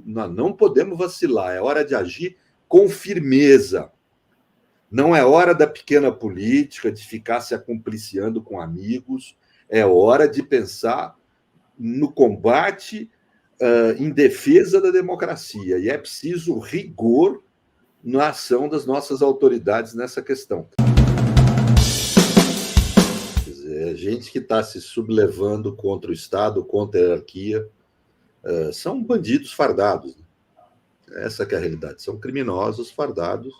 Nós não podemos vacilar, é hora de agir com firmeza. Não é hora da pequena política, de ficar se acompliciando com amigos, é hora de pensar no combate em defesa da democracia. E é preciso rigor na ação das nossas autoridades nessa questão. Quer dizer, a gente que está se sublevando contra o Estado, contra a hierarquia, são bandidos fardados. Né? Essa que é a realidade. São criminosos fardados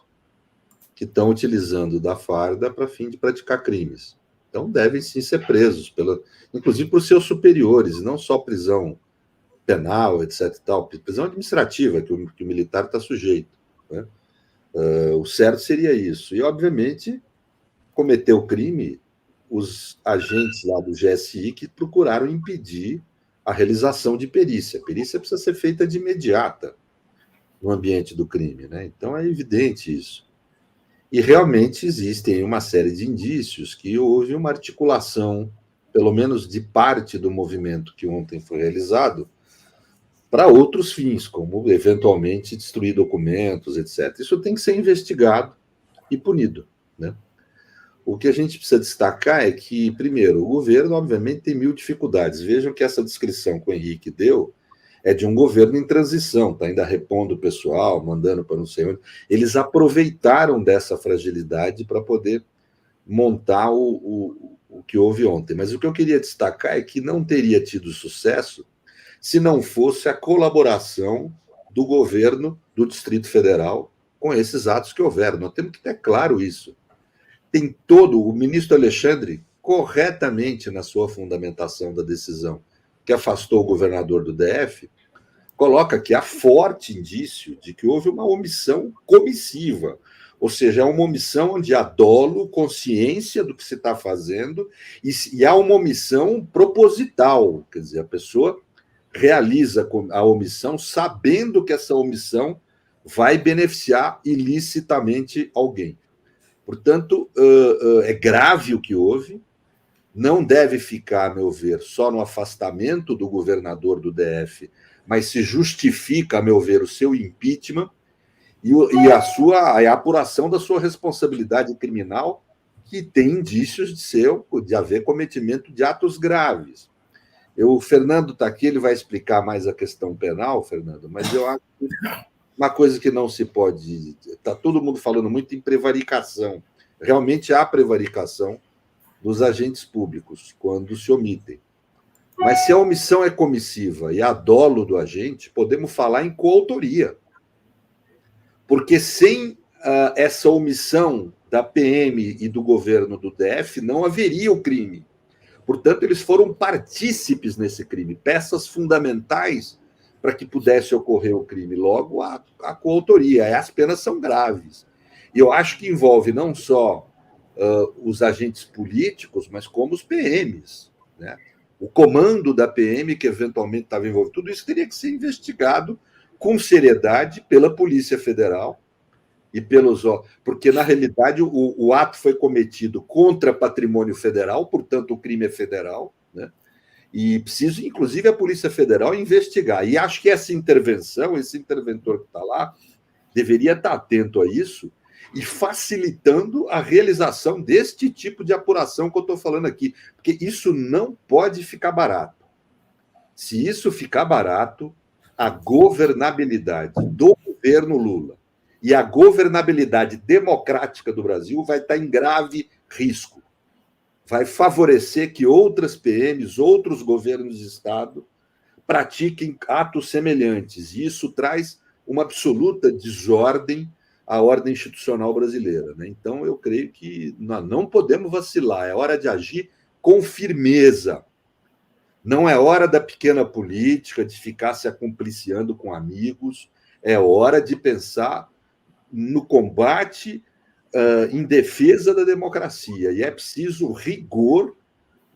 que estão utilizando da farda para fim de praticar crimes. Então devem sim ser presos, inclusive por seus superiores, não só prisão penal, etc. E tal, prisão administrativa, que o militar está sujeito. Né? O certo seria isso. E, obviamente, cometeu o crime os agentes lá do GSI que procuraram impedir a realização de perícia. A perícia precisa ser feita de imediata no ambiente do crime. Né? Então, é evidente isso. E realmente existem uma série de indícios que houve uma articulação, pelo menos de parte do movimento que ontem foi realizado, para outros fins, como eventualmente destruir documentos, etc. Isso tem que ser investigado e punido. Né? O que a gente precisa destacar é que, primeiro, o governo, obviamente, tem mil dificuldades. Vejam que essa descrição que o Henrique deu é de um governo em transição, está ainda repondo o pessoal, mandando para não sei onde. Eles aproveitaram dessa fragilidade para poder montar o que houve ontem. Mas o que eu queria destacar é que não teria tido sucesso se não fosse a colaboração do governo do Distrito Federal com esses atos que houveram. Nós temos que ter claro isso. Tem o ministro Alexandre, corretamente na sua fundamentação da decisão, que afastou o governador do DF, coloca que há forte indício de que houve uma omissão comissiva, ou seja, é uma omissão onde há dolo, consciência do que se está fazendo, e há uma omissão proposital, quer dizer, a pessoa realiza a omissão sabendo que essa omissão vai beneficiar ilicitamente alguém. Portanto, é grave o que houve, não deve ficar, a meu ver, só no afastamento do governador do DF, mas se justifica, a meu ver, o seu impeachment e a apuração da sua responsabilidade criminal, que tem indícios de haver cometimento de atos graves. O Fernando está aqui, ele vai explicar mais a questão penal, Fernando, mas eu acho que uma coisa que não se pode... Está todo mundo falando muito em prevaricação. Realmente há prevaricação dos agentes públicos, quando se omitem. Mas se a omissão é comissiva e há dolo do agente, podemos falar em coautoria. Porque sem essa omissão da PM e do governo do DF, não haveria o crime. Portanto, eles foram partícipes nesse crime, peças fundamentais para que pudesse ocorrer o crime. Logo, a coautoria, as penas são graves. E eu acho que envolve não só os agentes políticos, mas como os PMs. Né? O comando da PM, que eventualmente estava envolvido, tudo isso teria que ser investigado com seriedade pela Polícia Federal e porque, na realidade, o ato foi cometido contra patrimônio federal, portanto, o crime é federal, né? E precisa, inclusive, a Polícia Federal investigar. E acho que essa intervenção, esse interventor que está lá, deveria estar atento a isso e facilitando a realização deste tipo de apuração que eu estou falando aqui, porque isso não pode ficar barato. Se isso ficar barato, a governabilidade do governo Lula e a governabilidade democrática do Brasil vai estar em grave risco. Vai favorecer que outras PMs, outros governos de Estado, pratiquem atos semelhantes. E isso traz uma absoluta desordem à ordem institucional brasileira. Né? Então, eu creio que nós não podemos vacilar, é hora de agir com firmeza. Não é hora da pequena política, de ficar se acompliciando com amigos, é hora de pensar no combate em defesa da democracia. E é preciso rigor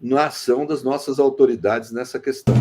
na ação das nossas autoridades nessa questão.